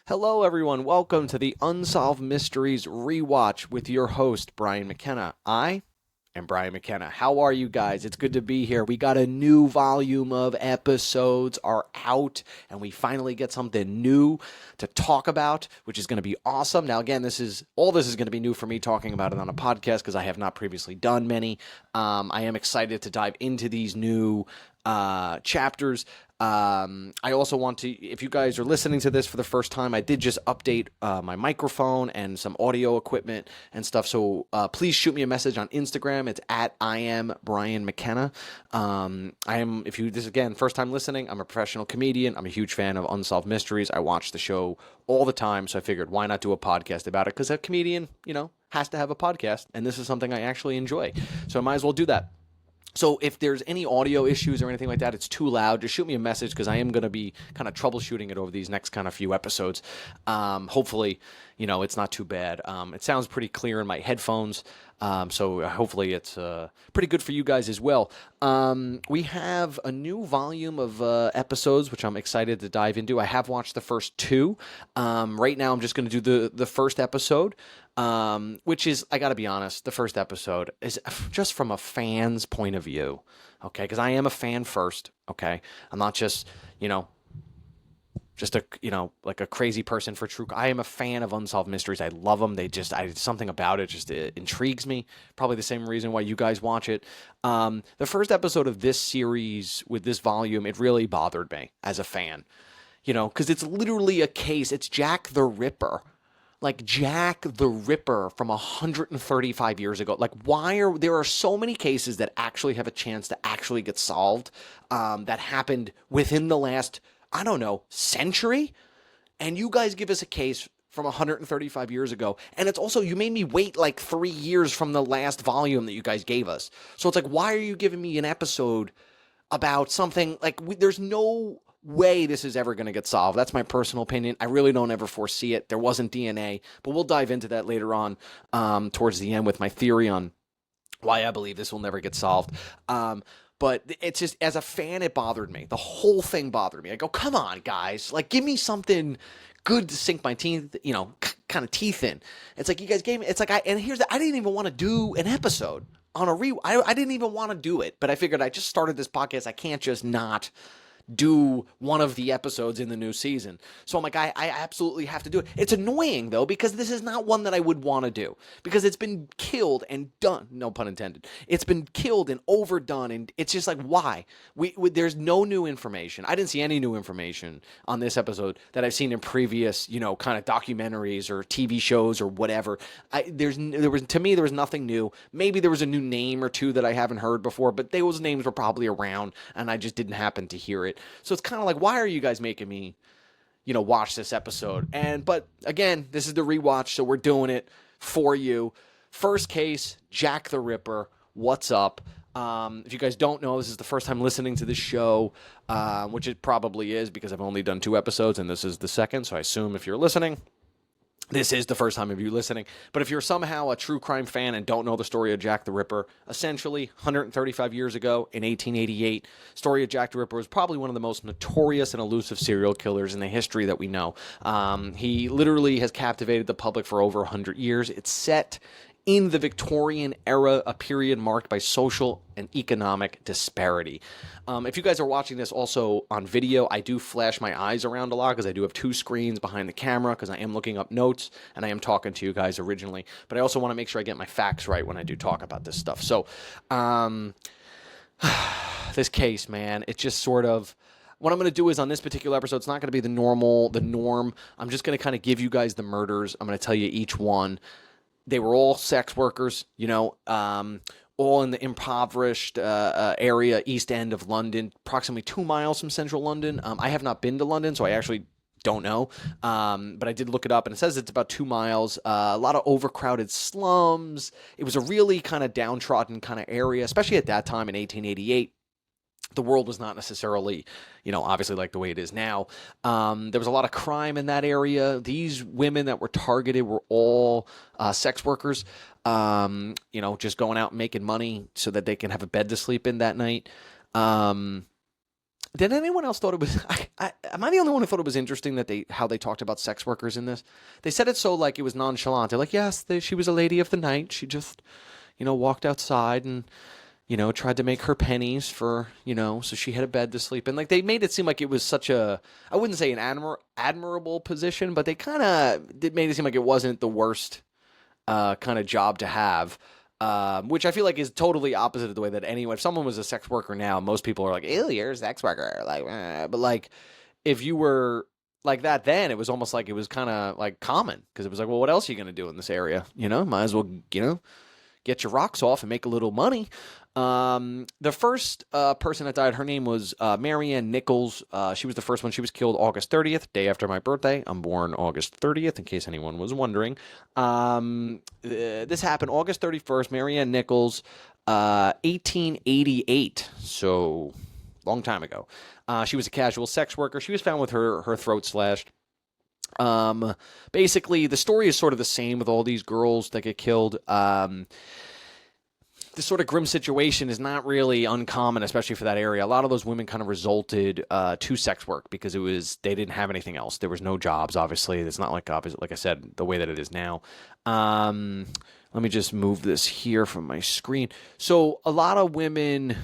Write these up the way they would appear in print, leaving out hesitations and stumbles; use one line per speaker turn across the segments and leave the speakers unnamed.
Hello, everyone. Welcome to the Unsolved Mysteries Rewatch with your host, Bryan McKenna. I am Bryan McKenna. How are you guys? It's good to be here. We got a new volume of episodes are out, and we finally get something new to talk about, which is going to be awesome. Now, again, this is going to be new for me talking about it on a podcast because I have not previously done many. I am excited to dive into these new chapters. I also want to, if you guys are listening to this for the first time, I did just update my microphone and some audio equipment and stuff. So please shoot me a message on Instagram. It's at I am Bryan McKenna. If you, this again, first time listening, I'm a professional comedian. I'm a huge fan of Unsolved Mysteries. I watch the show all the time. So I figured, why not do a podcast about it? Because a comedian, has to have a podcast. And this is something I actually enjoy. So I might as well do that. So if there's any audio issues or anything like that, it's too loud, just shoot me a message because I am going to be kind of troubleshooting it over these next kind of few episodes. Hopefully, it's not too bad. It sounds pretty clear in my headphones, so hopefully it's pretty good for you guys as well. We have a new volume of episodes, which I'm excited to dive into. I have watched the first two. Right now I'm just going to do the first episode. Which is, I gotta be honest, the first episode is just from a fan's point of view, okay? Because I am a fan first, okay? I'm not just, like a crazy person for true. I am a fan of Unsolved Mysteries. I love them. Something about it just intrigues me. Probably the same reason why you guys watch it. The first episode of this series with this volume, it really bothered me as a fan, because it's literally a case. It's Jack the Ripper. Like Jack the Ripper from 135 years ago. Like, there are so many cases that actually have a chance to actually get solved that happened within the last, I don't know, century? And you guys give us a case from 135 years ago. And it's also, you made me wait like 3 years from the last volume that you guys gave us. So it's like, why are you giving me an episode about something, there's no way this is ever going to get solved. That's my personal opinion. I really don't ever foresee it. There wasn't DNA, but we'll dive into that later on towards the end with my theory on why I believe this will never get solved. But it's just, as a fan, it bothered me. The whole thing bothered me. I go, come on, guys. Give me something good to sink my teeth, kind of teeth in. It's like, you guys gave me, I didn't even want to do an episode on I didn't even want to do it, but I figured I just started this podcast. I can't just not do one of the episodes in the new season. So I'm like, I absolutely have to do it. It's annoying, though, because this is not one that I would want to do, because it's been killed and done. No pun intended. It's been killed and overdone, and it's just like, why? There's no new information. I didn't see any new information on this episode that I've seen in previous, kind of documentaries or TV shows or whatever. To me, there was nothing new. Maybe there was a new name or two that I haven't heard before, but those names were probably around, and I just didn't happen to hear it. So it's kind of like, why are you guys making me, watch this episode? But again, this is the rewatch, so we're doing it for you. First case, Jack the Ripper. What's up? If you guys don't know, this is the first time listening to this show, which it probably is because I've only done 2 episodes and this is the second. So I assume if you're listening, this is the first time of you listening. But if you're somehow a true crime fan and don't know the story of Jack the Ripper, essentially 135 years ago in 1888, story of Jack the Ripper was probably one of the most notorious and elusive serial killers in the history that we know. He literally has captivated the public for over 100 years. It's set in the Victorian era, a period marked by social and economic disparity. If you guys are watching this also on video, I do flash my eyes around a lot because I do have 2 screens behind the camera because I am looking up notes and I am talking to you guys originally. But I also want to make sure I get my facts right when I do talk about this stuff. So, this case, man, it's just sort of... What I'm going to do is on this particular episode, it's not going to be the norm. I'm just going to kind of give you guys the murders. I'm going to tell you each one. They were all sex workers, all in the impoverished area, East End of London, approximately 2 miles from central London. I have not been to London, so I actually don't know. But I did look it up, and it says it's about 2 miles. A lot of overcrowded slums. It was a really kind of downtrodden kind of area, especially at that time in 1888. The world was not necessarily, obviously like the way it is now. There was a lot of crime in that area. These women that were targeted were all sex workers, just going out and making money so that they can have a bed to sleep in that night. Did anyone else thought it was? Am I the only one who thought it was interesting that how they talked about sex workers in this? They said it so like it was nonchalant. They're like, yes, she was a lady of the night. She just, walked outside and tried to make her pennies for, so she had a bed to sleep in. Like they made it seem like it was such I wouldn't say an admirable position, but they kind of made it seem like it wasn't the worst kind of job to have. Which I feel like is totally opposite of the way that if someone was a sex worker now, most people are like, ew, you're a sex worker. Like, but like, if you were like that then, it was almost like it was kind of like common because it was like, well, what else are you going to do in this area? Might as well, get your rocks off and make a little money. The first person that died, her name was Marianne Nichols. She was the first one. She was killed August 30th, day after my birthday. I'm born August 30th, in case anyone was wondering. This happened August 31st, Marianne Nichols, 1888. So, long time ago. She was a casual sex worker. She was found with her throat slashed. Basically, the story is sort of the same with all these girls that get killed. This sort of grim situation is not really uncommon, especially for that area. A lot of those women kind of resulted to sex work because they didn't have anything else. There was no jobs, obviously. It's not like I said, the way that it is now. Let me just move this here from my screen. So a lot of women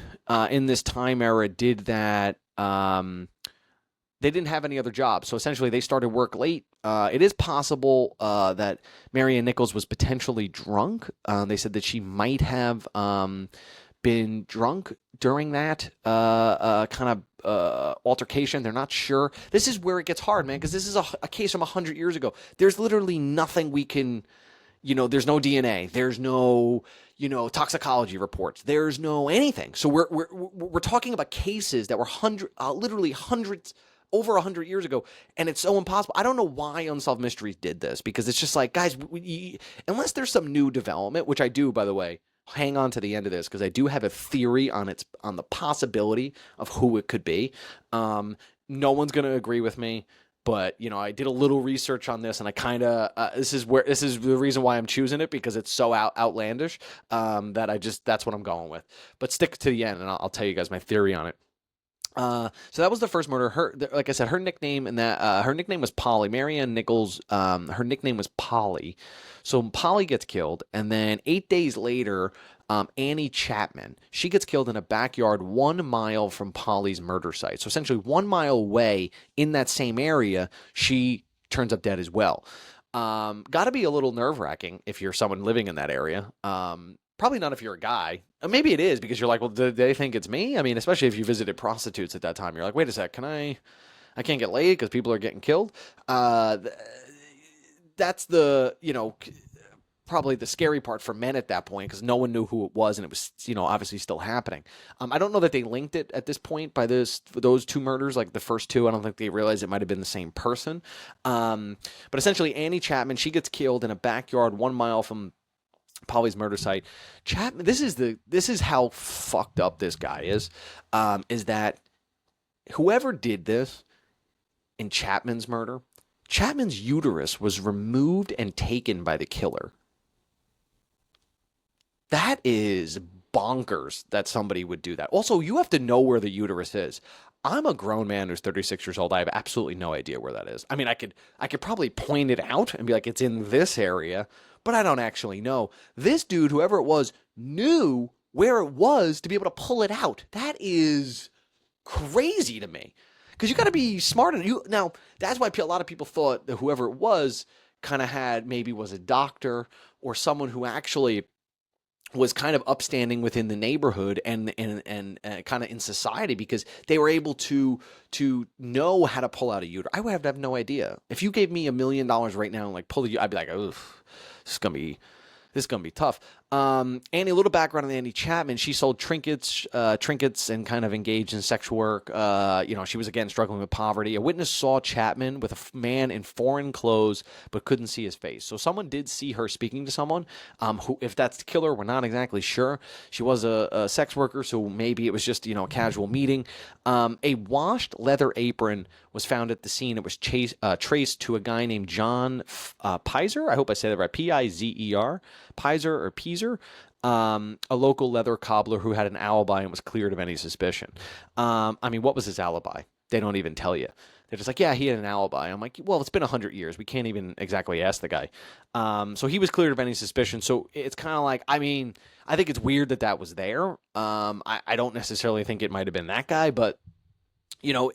in this time era did that. They didn't have any other jobs. So essentially they started work late. It is possible that Marianne Nichols was potentially drunk. They said that she might have been drunk during that kind of altercation. They're not sure. This is where it gets hard, man, because this is a case from 100 years ago. There's literally nothing we can, there's no DNA. There's no, toxicology reports. There's no anything. So we're talking about cases that were literally hundreds over 100 years ago, and it's so impossible. I don't know why Unsolved Mysteries did this, because it's just like, guys, unless there's some new development, which I do, by the way, hang on to the end of this, because I do have a theory on the possibility of who it could be. No one's going to agree with me, but, I did a little research on this, and I kind of, this is the reason why I'm choosing it, because it's so outlandish that's what I'm going with. But stick to the end, and I'll tell you guys my theory on it. So that was the first murder. Like I said, her nickname her nickname was Polly. Marianne Nichols, her nickname was Polly. So Polly gets killed, and then 8 days later, Annie Chapman, she gets killed in a backyard 1 mile from Polly's murder site. So essentially 1 mile away in that same area, she turns up dead as well. Got to be a little nerve-wracking if you're someone living in that area. Probably not if you're a guy. Maybe it is, because you're like, well, do they think it's me? I mean, especially if you visited prostitutes at that time. You're like, wait a sec, I can't get laid because people are getting killed? That's the, probably the scary part for men at that point, because no one knew who it was, and it was, obviously still happening. I don't know that they linked it at this point by those two murders, like the first two. I don't think they realized it might have been the same person. But essentially, Annie Chapman, she gets killed in a backyard 1 mile from Polly's murder site. Chapman, this is how fucked up this guy is that whoever did this in Chapman's murder, Chapman's uterus was removed and taken by the killer. That is bonkers that somebody would do that. Also, you have to know where the uterus is. I'm a grown man who's 36 years old. I have absolutely no idea where that is. I mean, I could probably point it out and be like, it's in this area, but I don't actually know. This dude, whoever it was, knew where it was to be able to pull it out. That is crazy to me, because you got to be smart. Now, that's why a lot of people thought that whoever it was kind of was a doctor or someone who actually was kind of upstanding within the neighborhood and kind of in society, because they were able to know how to pull out a uterus. I would have no idea. If you gave me $1 million right now and like pull the, I'd be like, oof, this is gonna be tough. Annie, a little background on Annie Chapman. She sold trinkets and kind of engaged in sex work. She was again struggling with poverty. A witness saw Chapman with a man in foreign clothes, but couldn't see his face. So someone did see her speaking to someone. Who, if that's the killer, we're not exactly sure. She was a sex worker, so maybe it was just a casual meeting. A washed leather apron was found at the scene. It was traced to a guy named John Pizer. I hope I say that right. Pizer or Peaser. a local leather cobbler who had an alibi and was cleared of any suspicion. I mean, what was his alibi? They don't even tell you. They're just like, yeah, he had an alibi. I'm like, well, it's been 100 years. We can't even exactly ask the guy. So he was cleared of any suspicion. So it's kind of like, I mean, I think it's weird that that was there. I don't necessarily think it might have been that guy, but, you know,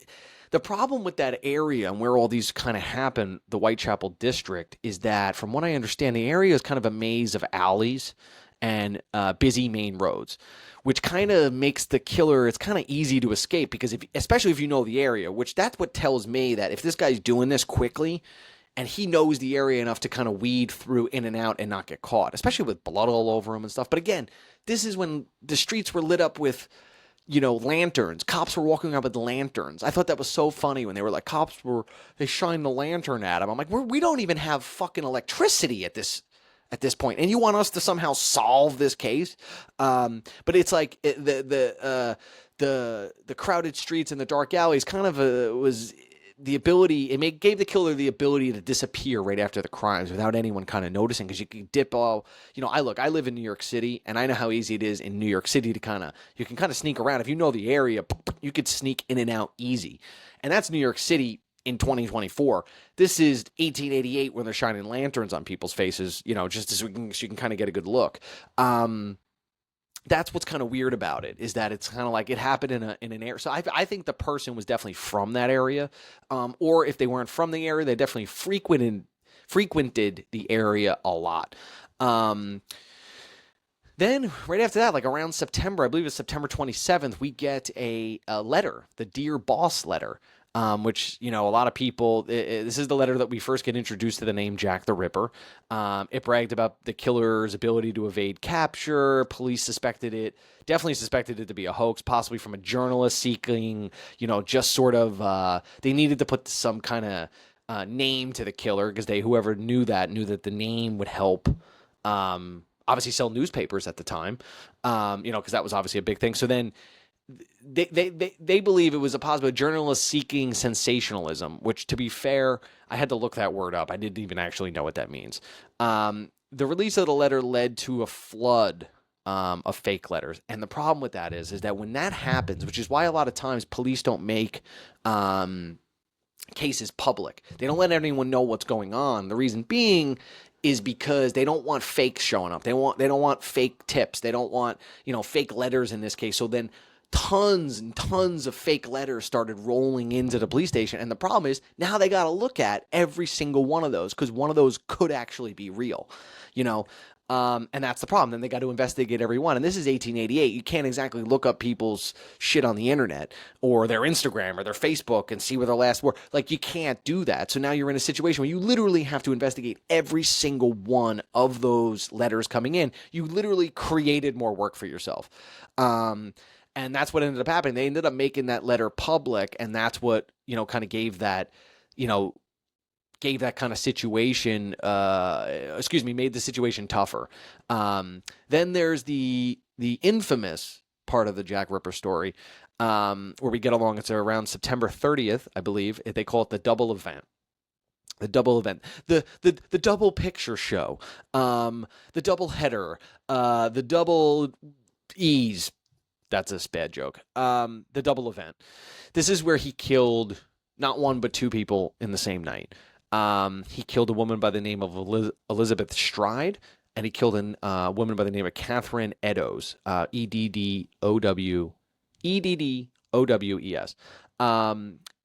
the problem with that area and where all these kind of happen, the Whitechapel district, is that from what I understand, the area is kind of a maze of alleys and busy main roads, which kind of makes the killer, it's kind of easy to escape because especially if you know the area, which that's what tells me that if this guy's doing this quickly and he knows the area enough to kind of weed through in and out and not get caught, especially with blood all over him and stuff. But again, this is when the streets were lit up with, you know, lanterns. Cops were walking around with lanterns. I thought that was so funny when they were like, they shined the lantern at him. I'm like, we don't even have fucking electricity at this point, and you want us to somehow solve this case? But it's like the crowded streets and the dark alleys kind of was the ability. Gave the killer the ability to disappear right after the crimes without anyone kind of noticing, because you can dip all. You know, I live in New York City, and I know how easy it is in New York City to you can kind of sneak around if you know the area. You could sneak in and out easy, and that's New York City in 2024. This is 1888 when they're shining lanterns on people's faces, you know, just so you can kind of get a good look. That's what's kind of weird about it, is that it's kind of like it happened in an area. So I think the person was definitely from that area, or if they weren't from the area, they definitely frequented the area a lot. Then right after that, like around September, I believe it's September 27th, we get a letter, the Dear Boss letter. Which, you know, a lot of people, this is the letter that we first get introduced to the name Jack the Ripper. It bragged about the killer's ability to evade capture. Police definitely suspected it to be a hoax, possibly from a journalist seeking, you know, just sort of, they needed to put some kind of name to the killer, because whoever knew that the name would help, obviously sell newspapers at the time, you know, because that was obviously a big thing. So then, They believe it was a possible journalist seeking sensationalism, which, to be fair, I had to look that word up. I didn't even actually know what that means. The release of the letter led to a flood of fake letters. And the problem with that is that when that happens, which is why a lot of times police don't make cases public. They don't let anyone know what's going on. The reason being is because they don't want fakes showing up. They don't want fake tips. They don't want, you know, fake letters in this case. So then tons and tons of fake letters started rolling into the police station. And the problem is now they got to look at every single one of those, because one of those could actually be real, you know. And that's the problem. Then they got to investigate every one. And this is 1888. You can't exactly look up people's shit on the internet or their Instagram or their Facebook and see where their last were. Like, you can't do that. So now you're in a situation where you literally have to investigate every single one of those letters coming in. You literally created more work for yourself. And that's what ended up happening. They ended up making that letter public, and that's what, you know, kind of gave that kind of situation, made the situation tougher. Then there's the infamous part of the Jack Ripper story, where we get along. It's around September 30th, I believe. They call it the double event. The double event, the double picture show, the double header, the double E's. That's a bad joke. The double event. This is where he killed not one but two people in the same night. He killed a woman by the name of Elizabeth Stride, and he killed a woman by the name of Catherine Eddowes, Eddowes.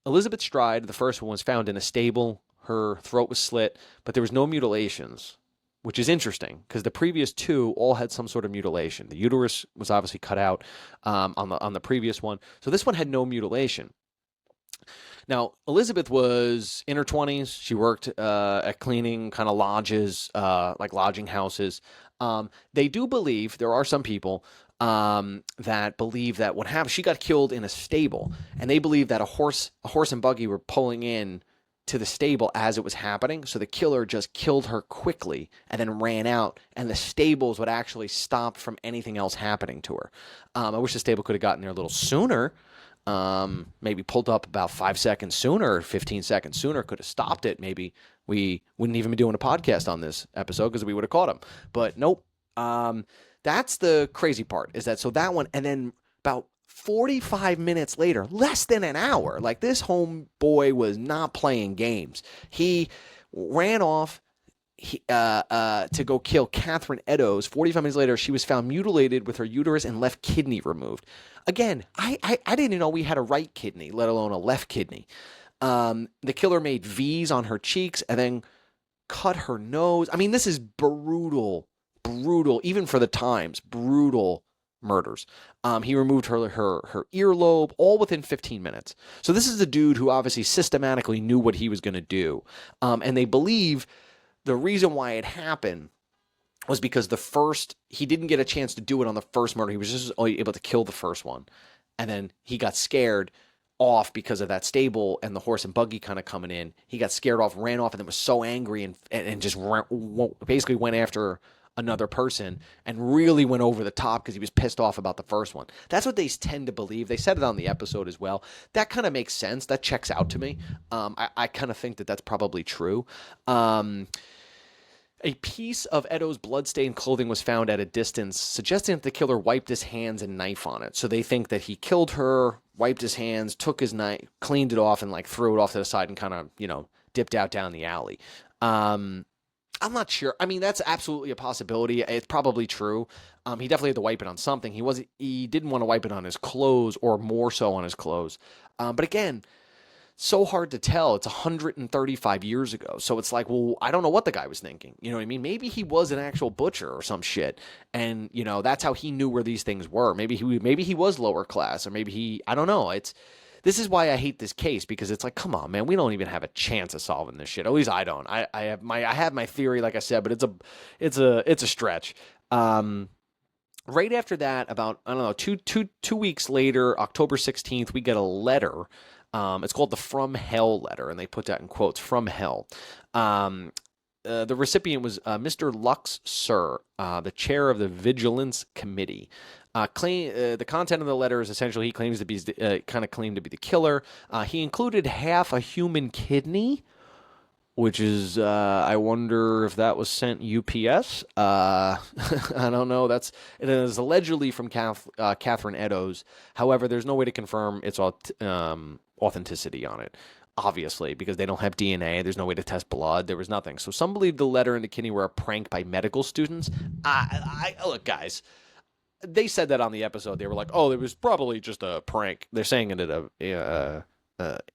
Elizabeth Stride, the first one, was found in a stable. Her throat was slit, but there was no mutilations, which is interesting because the previous two all had some sort of mutilation. The uterus was obviously cut out on the previous one. So this one had no mutilation. Now, Elizabeth was in her 20s. She worked at cleaning kind of lodges, like lodging houses. They do believe, there are some people that believe that what happened, she got killed in a stable, and they believe that a horse and buggy were pulling in to the stable as it was happening. So the killer just killed her quickly and then ran out, and the stables would actually stop from anything else happening to her. I wish the stable could have gotten there a little sooner. Maybe pulled up about 5 seconds sooner, or 15 seconds sooner, could have stopped it. Maybe we wouldn't even be doing a podcast on this episode because we would have caught him. But nope. That's the crazy part, is that so that one, and then about 45 minutes later, less than an hour, like this homeboy was not playing games. He ran off to go kill Catherine Eddowes. 45 minutes later, she was found mutilated with her uterus and left kidney removed. Again, I didn't know we had a right kidney, let alone a left kidney. The killer made V's on her cheeks and then cut her nose. I mean, this is brutal, even for the times, brutal murders. He removed her earlobe, all within 15 minutes. So this is a dude who obviously systematically knew what he was going to do. And they believe the reason why it happened was because he didn't get a chance to do it on the first murder. He was just only able to kill the first one. And then he got scared off because of that stable and the horse and buggy kind of coming in. He got scared off, ran off, and then was so angry and just basically went after another person and really went over the top because he was pissed off about the first one. That's what they tend to believe. They said it on the episode as well. That kind of makes sense. That checks out to me. I kind of think that that's probably true. A piece of Edo's bloodstained clothing was found at a distance, suggesting that the killer wiped his hands and knife on it. So they think that he killed her, wiped his hands, took his knife, cleaned it off, and like threw it off to the side and kind of, dipped out down the alley. I'm not sure. I mean, that's absolutely a possibility. It's probably true. He definitely had to wipe it on something. He didn't want to wipe it on his clothes, or more so on his clothes. But again, so hard to tell. It's 135 years ago. So it's like, well, I don't know what the guy was thinking. You know what I mean? Maybe he was an actual butcher or some shit. And, that's how he knew where these things were. Maybe he was lower class, or I don't know. This is why I hate this case, because it's like, come on, man, we don't even have a chance of solving this shit. At least I don't. I have my theory, like I said, but it's a stretch. Right after that, about, I don't know, two weeks later, October 16th, we get a letter. It's called the From Hell letter, and they put that in quotes, from hell. The recipient was Mr. Lux Sir, the chair of the Vigilance Committee. The content of the letter is essentially he claims to be claimed to be the killer. He included half a human kidney, which is I wonder if that was sent UPS. I don't know. It is allegedly from Catherine Eddowes. However, there's no way to confirm its authenticity on it, obviously, because they don't have DNA. There's no way to test blood. There was nothing. So some believe the letter and the kidney were a prank by medical students. Look, guys, they said that on the episode. They were like, oh, it was probably just a prank. They're saying it in a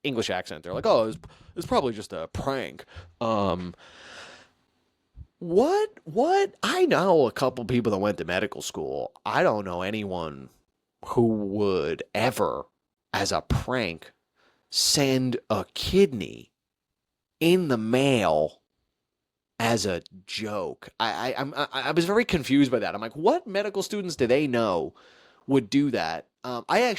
English accent. They're like, oh, it was probably just a prank. What? I know a couple people that went to medical school. I don't know anyone who would ever, as a prank, send a kidney in the mail as a joke. I was very confused by that. I'm like, what medical students do they know would do that? I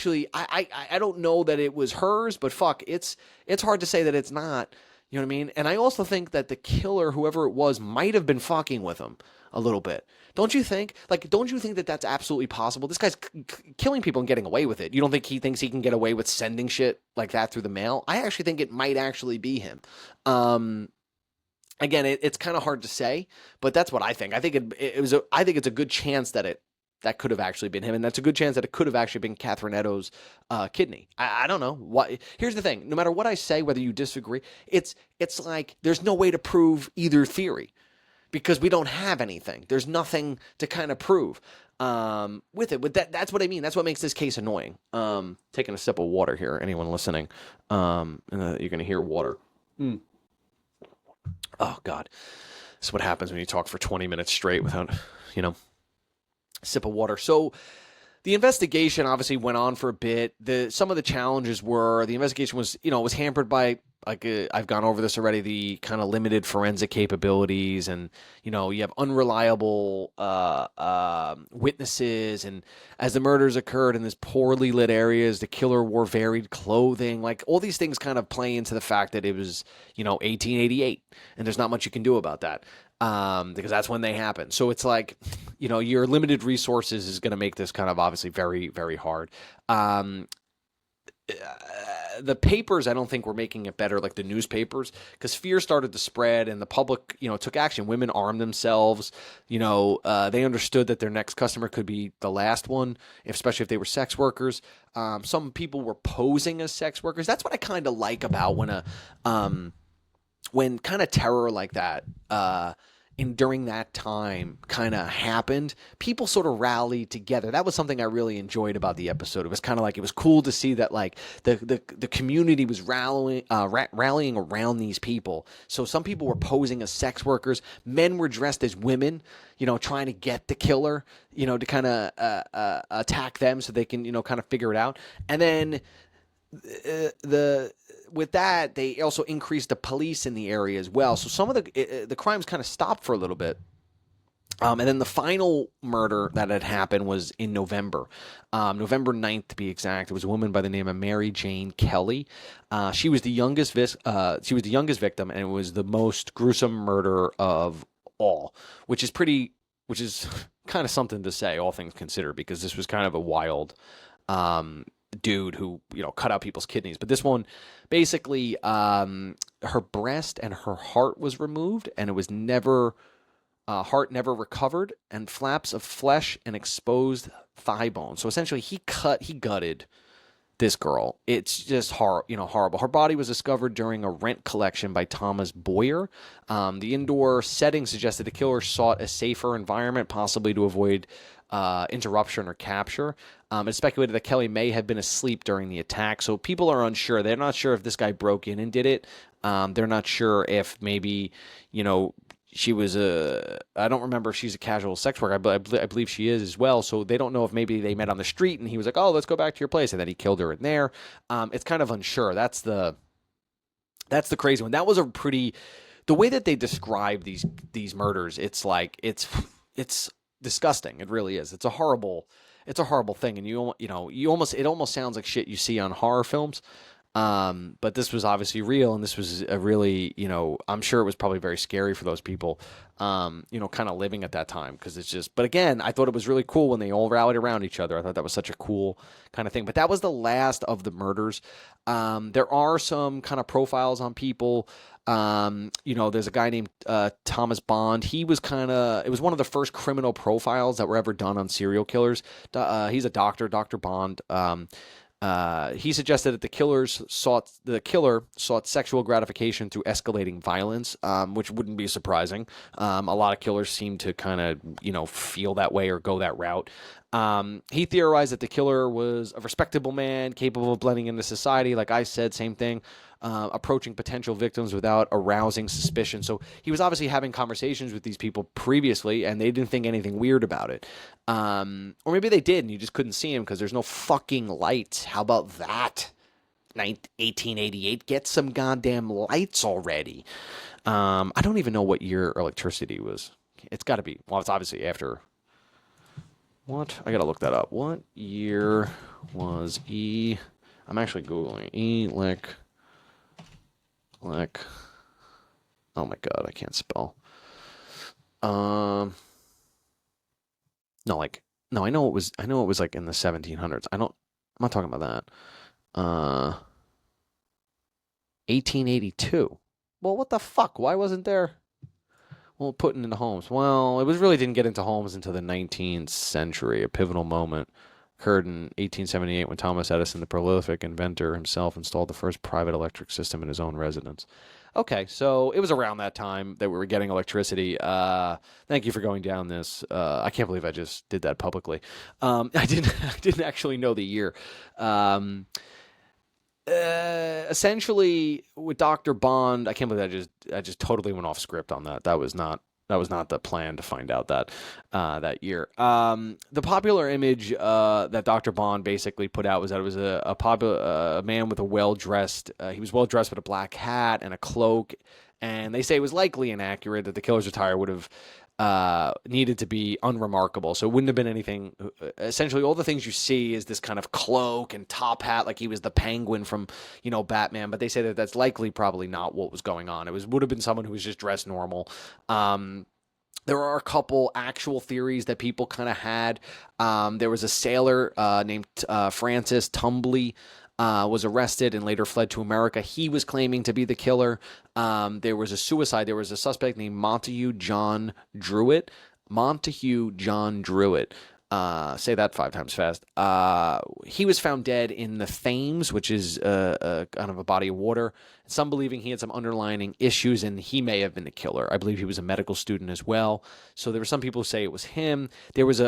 don't know that it was hers, but fuck, it's hard to say that it's not. You know what I mean? And I also think that the killer, whoever it was, might have been fucking with him a little bit. Don't you think? Don't you think that that's absolutely possible? This guy's killing people and getting away with it. You don't think he thinks he can get away with sending shit like that through the mail? I actually think it might actually be him. Again, it's kind of hard to say, but that's what I think. I think I think it's a good chance that that could have actually been him, and that's a good chance that it could have actually been Catherine Eddowes' kidney. I don't know. Here's the thing. No matter what I say, whether you disagree, it's like there's no way to prove either theory because we don't have anything. There's nothing to kind of prove with it. But that's what I mean. That's what makes this case annoying. Taking a sip of water here. Anyone listening, and you're going to hear water. Oh, God. This is what happens when you talk for 20 minutes straight without, sip of water. So the investigation obviously went on for a bit. Some of the challenges were the investigation was hampered by, I've gone over this already, the kind of limited forensic capabilities, and you have unreliable witnesses, and as the murders occurred in this poorly lit areas, the killer wore varied clothing. Like all these things kind of play into the fact that it was 1888, and there's not much you can do about that. Because that's when they happen. So it's like, your limited resources is going to make this kind of obviously very, very hard. the papers, I don't think were making it better, like the newspapers, because fear started to spread and the public, took action. Women armed themselves. They understood that their next customer could be the last one, especially if they were sex workers. Some people were posing as sex workers. That's what I kind of like about when kind of terror like that and during that time kind of happened, people sort of rallied together. That was something I really enjoyed about the episode. It was kind of like, it was cool to see that like the community was rallying around these people. So some people were posing as sex workers. Men were dressed as women, trying to get the killer, to kind of attack them so they can, kind of figure it out. And then with that, they also increased the police in the area as well. So some of the crimes kind of stopped for a little bit. And then the final murder that had happened was in November, November 9th to be exact. It was a woman by the name of Mary Jane Kelly. She was the youngest victim, and it was the most gruesome murder of all, which is kind of something to say, all things considered, because this was kind of a wild dude who cut out people's kidneys. But this one, basically, her breast and her heart was removed, and it was heart never recovered, and flaps of flesh and exposed thigh bone. So essentially, he gutted this girl. It's just horrible. Her body was discovered during a rent collection by Thomas Boyer. The indoor setting suggested the killer sought a safer environment, possibly to avoid interruption or capture. It's speculated that Kelly may have been asleep during the attack, so people are unsure. They're not sure if this guy broke in and did it. They're not sure if maybe, she was I don't remember if she's a casual sex worker. I believe she is as well, so they don't know if maybe they met on the street and he was like, oh, let's go back to your place, and then he killed her in there. It's kind of unsure. That's the crazy one. That was the way that they describe these murders, it's like, it's disgusting. It really is. It's a horrible thing, and it almost sounds like shit you see on horror films. But this was obviously real, and this was a really, I'm sure it was probably very scary for those people, kind of living at that time, because it's just, but again, I thought it was really cool when they all rallied around each other. I thought that was such a cool kind of thing. But that was the last of the murders. There are some kind of profiles on people. There's a guy named Thomas Bond. It was one of the first criminal profiles that were ever done on serial killers. He's a doctor, Dr. Bond. He suggested that the killer sought sexual gratification through escalating violence, which wouldn't be surprising. A lot of killers seem to kind of, feel that way or go that route. He theorized that the killer was a respectable man, capable of blending into society. Like I said, same thing. Approaching potential victims without arousing suspicion. So he was obviously having conversations with these people previously, and they didn't think anything weird about it. Or maybe they did, and you just couldn't see him because there's no fucking lights. How about that? 1888, get some goddamn lights already. I don't even know what year electricity was. It's got to be, well, it's obviously after. What? I got to look that up. What year was I'm actually Googling. Oh my god, I can't spell. No, I know it was like in the 1700s. I'm not talking about that. 1882. Well, what the fuck? Why wasn't there? Well, putting into homes. Well, it didn't get into homes until the 19th century. A pivotal moment occurred in 1878 when Thomas Edison, the prolific inventor himself, installed the first private electric system in his own residence. Okay, so it was around that time that we were getting electricity. Thank you for going down this. I can't believe I just did that publicly. I didn't actually know the year. Essentially, with Dr. Bond, I can't believe I just totally went off script on that. That was not the plan to find out that year. The popular image that Dr. Bond basically put out was that it was a man with a well-dressed, he was well-dressed with a black hat and a cloak, and they say it was likely inaccurate, that the killer's attire would have needed to be unremarkable. So it wouldn't have been anything. Essentially, all the things you see is this kind of cloak and top hat, like he was the Penguin from, Batman. But they say that that's likely probably not what was going on. Would have been someone who was just dressed normal. There are a couple actual theories that people kind of had. There was a sailor named Francis Tumbley. was arrested and later fled to America. He was claiming to be the killer. There was a suicide. There was a suspect named Montague John Druitt. Montague John Druitt. Say that 5 times fast. He was found dead in the Thames, which is kind of a body of water. Some believing he had some underlying issues, and he may have been the killer. I believe he was a medical student as well. So there were some people who say it was him. There was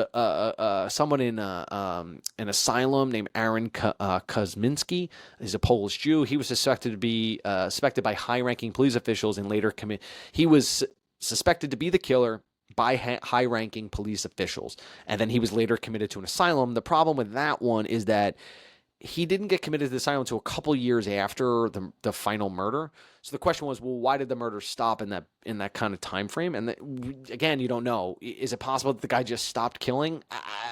someone in an asylum named Aaron Kuzminski. He's a Polish Jew. He was suspected by high-ranking police officials and later He was suspected to be the killer by high-ranking police officials, and then he was later committed to an asylum. The problem with that one is that he didn't get committed to the asylum until a couple years after the final murder. So the question was, well, why did the murder stop in that kind of time frame? And again, you don't know. Is it possible that the guy just stopped killing?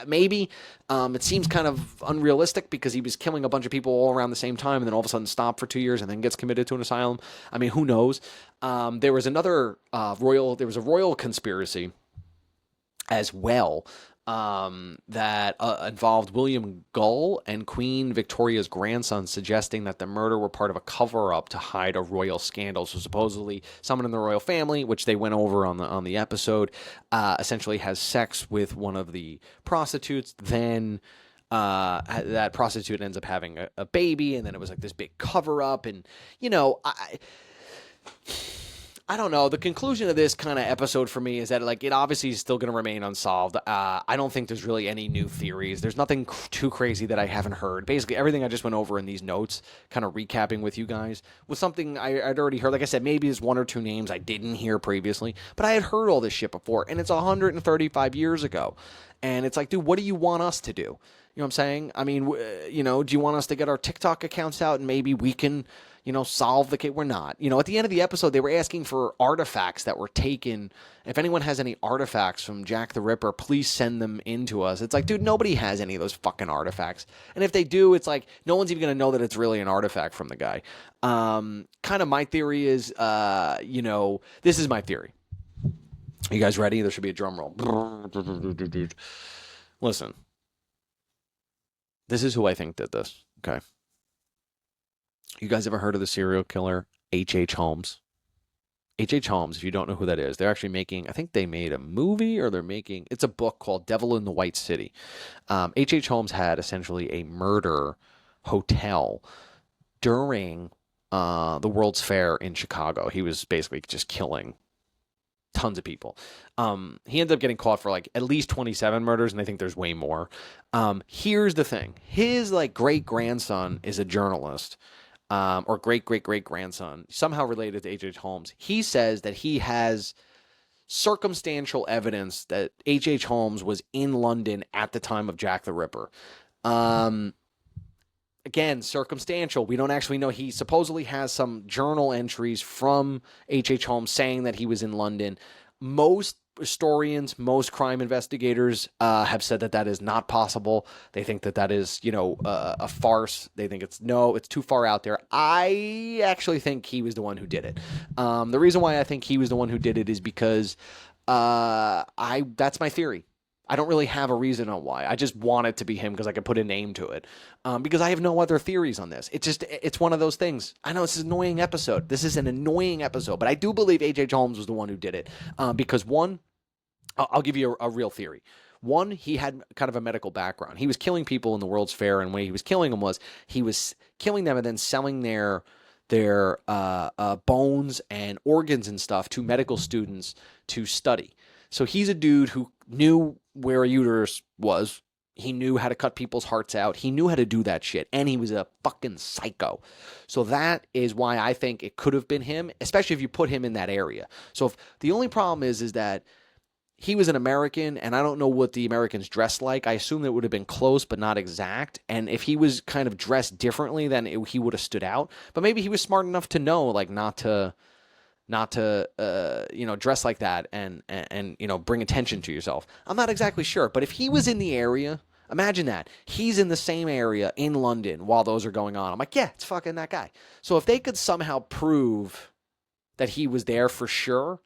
Maybe. It seems kind of unrealistic because he was killing a bunch of people all around the same time, and then all of a sudden stopped for 2 years and then gets committed to an asylum. I mean, who knows? There was another royal conspiracy as well. That involved William Gull and Queen Victoria's grandson, suggesting that the murder were part of a cover-up to hide a royal scandal. So supposedly someone in the royal family, which they went over on the episode, essentially has sex with one of the prostitutes. Then that prostitute ends up having a baby, and then it was like this big cover-up. And, I don't know. The conclusion of this kind of episode for me is that, like, it obviously is still going to remain unsolved. I don't think there's really any new theories. There's nothing too crazy that I haven't heard. Basically, everything I just went over in these notes, kind of recapping with you guys, was something I'd already heard. Like I said, maybe there's 1 or 2 names I didn't hear previously, but I had heard all this shit before, and it's 135 years ago. And it's like, dude, what do you want us to do? You know what I'm saying? I mean, do you want us to get our TikTok accounts out and maybe we can solve the case? We're not. At the end of the episode, they were asking for artifacts that were taken. If anyone has any artifacts from Jack the Ripper, please send them in to us. It's like, dude, nobody has any of those fucking artifacts. And if they do, it's like, no one's even going to know that it's really an artifact from the guy. Kind of my theory is, this is my theory. You guys ready? There should be a drum roll. Listen. This is who I think did this, okay? You guys ever heard of the serial killer H.H. Holmes? H.H. Holmes, if you don't know who that is, they're actually making, I think they made a movie or it's a book called Devil in the White City. H.H. Holmes had essentially a murder hotel during the World's Fair in Chicago. He was basically just killing tons of people. He ended up getting caught for like at least 27 murders, and I think there's way more. Here's the thing. His great-grandson is a journalist, or great-great-great-grandson, somehow related to H.H. Holmes. He says that he has circumstantial evidence that H.H. Holmes was in London at the time of Jack the Ripper. Again, circumstantial. We don't actually know. He supposedly has some journal entries from H.H. Holmes saying that he was in London. Most historians, most crime investigators have said that is not possible. They think that is, a farce. They think it's too far out there. I actually think he was the one who did it. The reason why I think he was the one who did it is because that's my theory. I don't really have a reason on why. I just want it to be him because I can put a name to it. Because I have no other theories on this. It's one of those things. I know this is an annoying episode. This is an annoying episode, but I do believe H.H. Holmes was the one who did it. Because one, I'll give you a real theory. One, he had kind of a medical background. He was killing people in the World's Fair, and the way he was killing them was he was killing them and then selling their bones and organs and stuff to medical students to study. So he's a dude who knew where a uterus was. He knew how to cut people's hearts out. He knew how to do that shit. And he was a fucking psycho. So that is why I think it could have been him, especially if you put him in that area. So if the only problem is that he was an American, and I don't know what the Americans dressed like. I assume that it would have been close, but not exact. And if he was kind of dressed differently, then he would have stood out. But maybe he was smart enough to know, not to dress like that and bring attention to yourself. I'm not exactly sure, but if he was in the area, imagine that. He's in the same area in London while those are going on. I'm like, yeah, it's fucking that guy. So if they could somehow prove that he was there for sure,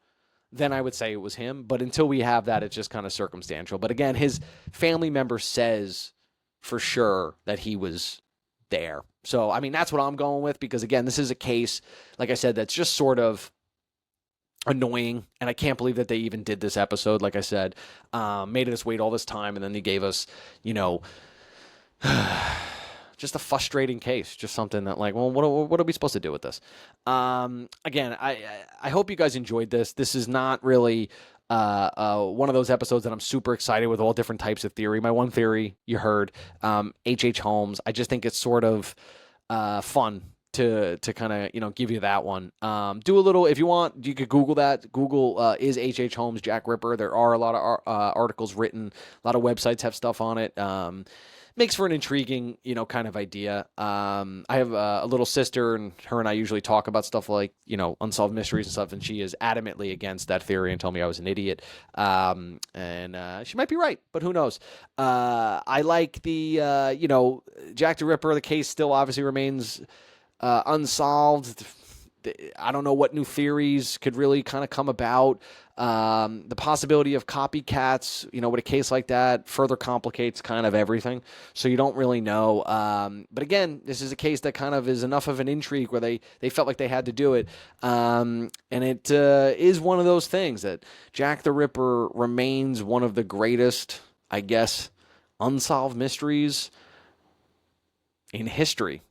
then I would say it was him. But until we have that, it's just kind of circumstantial. But again, his family member says for sure that he was there. So, I mean, that's what I'm going with, because, again, this is a case, like I said, that's just sort of annoying, and I can't believe that they even did this episode. Like I said, made us wait all this time, and then they gave us, just a frustrating case, just something that, like, well, what are we supposed to do with this? Again, I hope you guys enjoyed this. This is not really one of those episodes that I'm super excited with all different types of theory. My one theory you heard, H.H. Holmes. I just think it's sort of fun to kind of, give you that one. Do a little, if you want, you could Google that. Google is H.H. Holmes Jack Ripper. There are a lot of articles written. A lot of websites have stuff on it. Makes for an intriguing, kind of idea. I have a little sister, and her and I usually talk about stuff like, unsolved mysteries and stuff, and she is adamantly against that theory and told me I was an idiot. And she might be right, but who knows? I like the, Jack the Ripper. The case still obviously remains unsolved. I don't know what new theories could really kind of come about. The possibility of copycats, with a case like that, further complicates kind of everything. So you don't really know. But again, this is a case that kind of is enough of an intrigue where they felt like they had to do it. And it is one of those things that Jack the Ripper remains one of the greatest, I guess, unsolved mysteries in history.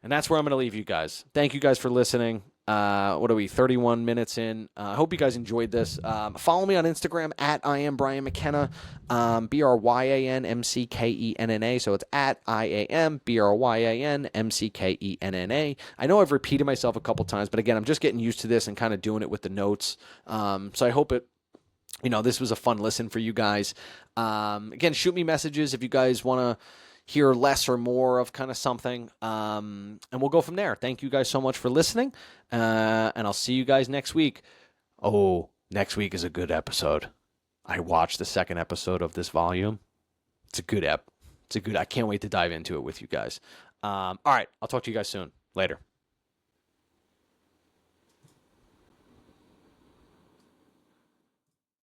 And that's where I'm going to leave you guys. Thank you guys for listening. What are we, 31 minutes in? I hope you guys enjoyed this. Follow me on Instagram at I am Bryan McKenna, BryanMcKenna. So it's at IAM BryanMcKenna. I know I've repeated myself a couple times, but again, I'm just getting used to this and kind of doing it with the notes. So I hope this was a fun listen for you guys. Again, shoot me messages if you guys want to hear less or more of kind of something, and we'll go from there. Thank you guys so much for listening, and I'll see you guys next week. Oh, next week is a good episode. I watched the second episode of this volume. It's a good I can't wait to dive into it with you guys. All right, I'll talk to you guys soon. Later.